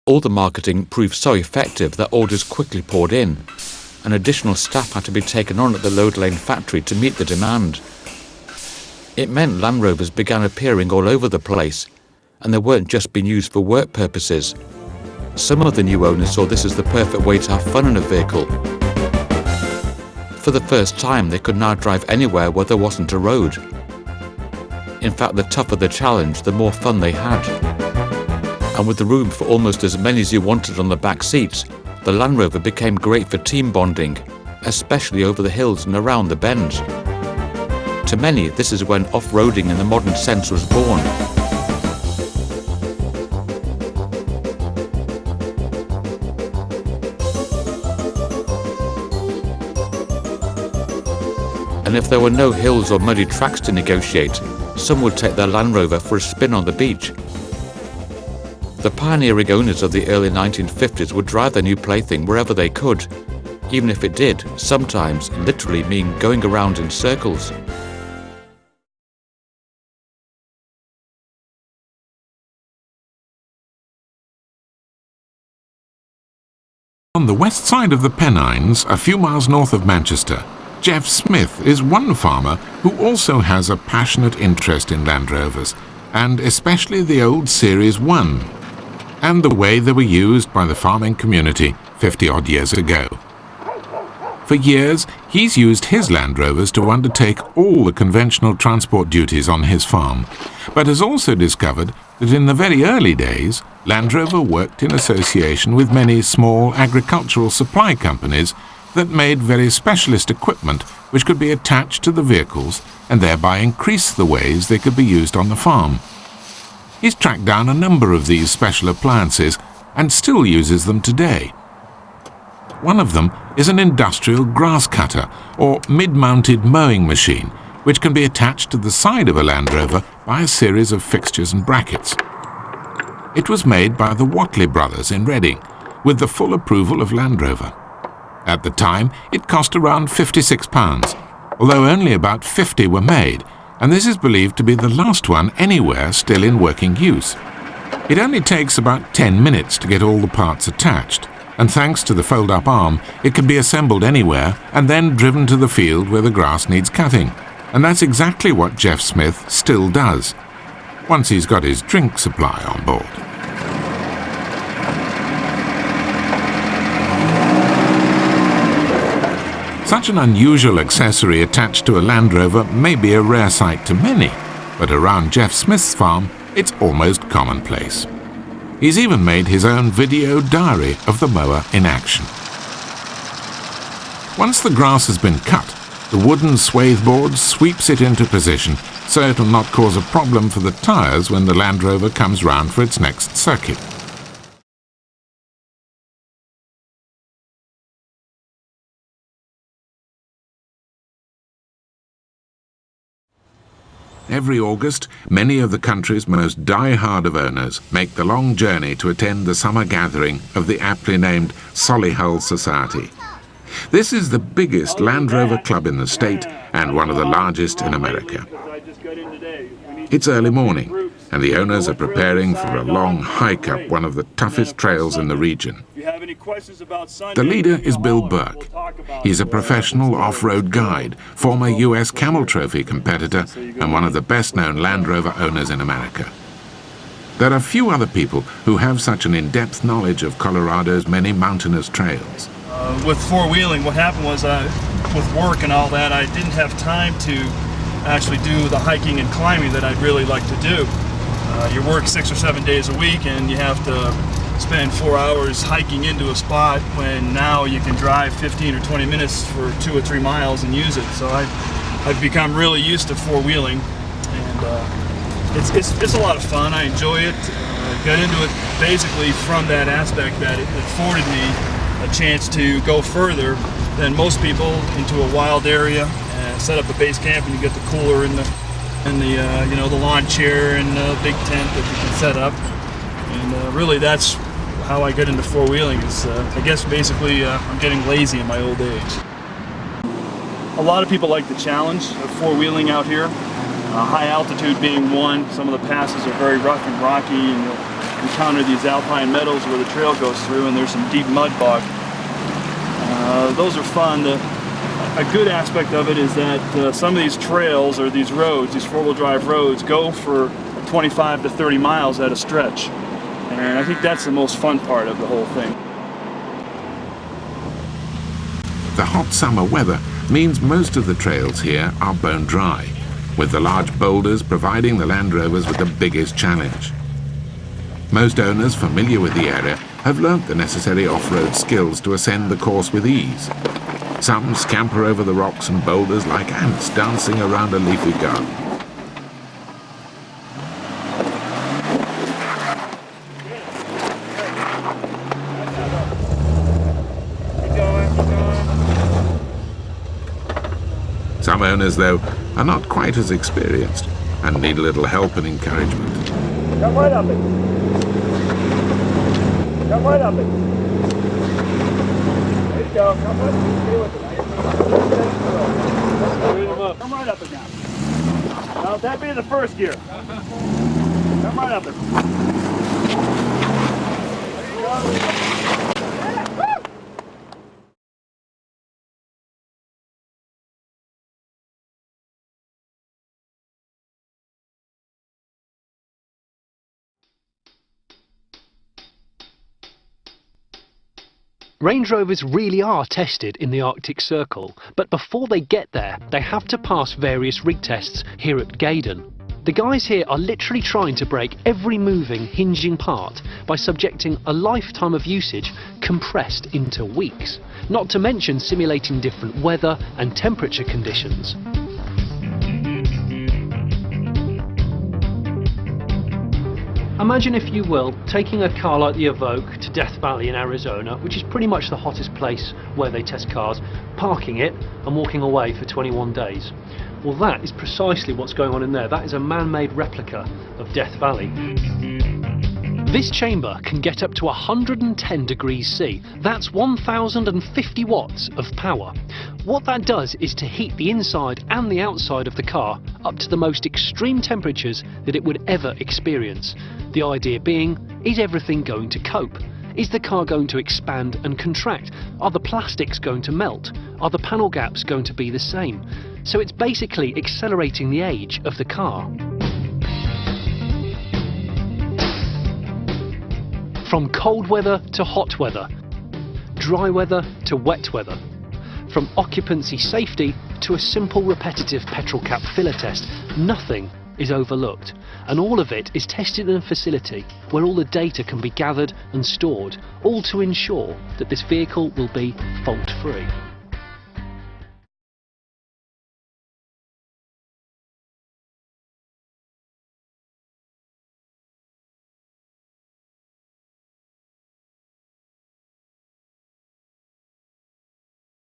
All the marketing proved so effective that orders quickly poured in, and additional staff had to be taken on at the Load Lane factory to meet the demand. It meant Land Rovers began appearing all over the place, and they weren't just being used for work purposes. Some of the new owners saw this as the perfect way to have fun in a vehicle. For the first time, they could now drive anywhere where there wasn't a road. In fact, the tougher the challenge, the more fun they had. And with the room for almost as many as you wanted on the back seats, the Land Rover became great for team bonding, especially over the hills and around the bends. To many, this is when off-roading in the modern sense was born. And if there were no hills or muddy tracks to negotiate, some would take their Land Rover for a spin on the beach. The pioneering owners of the early 1950s would drive their new plaything wherever they could, even if it did, sometimes, literally mean going around in circles. On the west side of the Pennines, a few miles north of Manchester, Jeff Smith is one farmer who also has a passionate interest in Land Rovers, and especially the old Series 1, and the way they were used by the farming community 50-odd years ago. For years, he's used his Land Rovers to undertake all the conventional transport duties on his farm, but has also discovered that in the very early days, Land Rover worked in association with many small agricultural supply companies that made very specialist equipment which could be attached to the vehicles and thereby increase the ways they could be used on the farm. He's tracked down a number of these special appliances and still uses them today. One of them is an industrial grass cutter or mid-mounted mowing machine which can be attached to the side of a Land Rover by a series of fixtures and brackets. It was made by the Watley brothers in Reading with the full approval of Land Rover. At the time, it cost around £56, although only about 50 were made, and this is believed to be the last one anywhere still in working use. It only takes about 10 minutes to get all the parts attached, and thanks to the fold-up arm, it can be assembled anywhere and then driven to the field where the grass needs cutting. And that's exactly what Jeff Smith still does, once he's got his drink supply on board. Such an unusual accessory attached to a Land Rover may be a rare sight to many, but around Jeff Smith's farm, it's almost commonplace. He's even made his own video diary of the mower in action. Once the grass has been cut, the wooden swathe board sweeps it into position so it'll not cause a problem for the tyres when the Land Rover comes round for its next circuit. Every August, many of the country's most die-hard of owners make the long journey to attend the summer gathering of the aptly named Solihull Society. This is the biggest Land Rover club in the state and one of the largest in America. It's early morning, and the owners are preparing for a long hike up one of the toughest trails in the region. The leader is Bill Burke. He's a professional off-road guide, former US Camel Trophy competitor, and one of the best-known Land Rover owners in America. There are few other people who have such an in-depth knowledge of Colorado's many mountainous trails. With four-wheeling, what happened was with work and all that, I didn't have time to actually do the hiking and climbing that I'd really like to do. You work 6 or 7 days a week and you have to spend 4 hours hiking into a spot when now you can drive 15 or 20 minutes for 2 or 3 miles and use it. So I've become really used to four-wheeling, and it's a lot of fun. I enjoy it. Got into it basically from that aspect that it afforded me a chance to go further than most people into a wild area and set up a base camp, and you get the cooler and the lawn chair and the big tent that you can set up. And really that's how I get into four-wheeling is I guess basically I'm getting lazy in my old age. A lot of people like the challenge of four-wheeling out here. High altitude being one. Some of the passes are very rough and rocky, and you'll encounter these alpine meadows where the trail goes through, and there's some deep mud bog. Those are fun. A good aspect of it is that some of these trails, or these roads, these four-wheel drive roads, go for 25 to 30 miles at a stretch. And I think that's the most fun part of the whole thing. The hot summer weather means most of the trails here are bone dry, with the large boulders providing the Land Rovers with the biggest challenge. Most owners familiar with the area have learnt the necessary off-road skills to ascend the course with ease. Some scamper over the rocks and boulders like ants dancing around a leafy garden. Some owners, though, are not quite as experienced and need a little help and encouragement. Come right up it. Come right up it. There you go. Come with it. Stay with it. Come right up it now. Now that'd be the first gear. Come right up it. There you go. Range Rovers really are tested in the Arctic Circle, but before they get there, they have to pass various rig tests here at Gaydon. The guys here are literally trying to break every moving, hinging part by subjecting a lifetime of usage compressed into weeks, not to mention simulating different weather and temperature conditions. Imagine, if you will, taking a car like the Evoque to Death Valley in Arizona, which is pretty much the hottest place where they test cars, parking it and walking away for 21 days. Well, that is precisely what's going on in there. That is a man-made replica of Death Valley. This chamber can get up to 110 degrees C. That's 1050 watts of power. What that does is to heat the inside and the outside of the car up to the most extreme temperatures that it would ever experience. The idea being, is everything going to cope? Is the car going to expand and contract? Are the plastics going to melt? Are the panel gaps going to be the same? So it's basically accelerating the age of the car. From cold weather to hot weather, dry weather to wet weather, from occupancy safety to a simple repetitive petrol cap filler test, nothing is overlooked, and all of it is tested in a facility where all the data can be gathered and stored, all to ensure that this vehicle will be fault-free.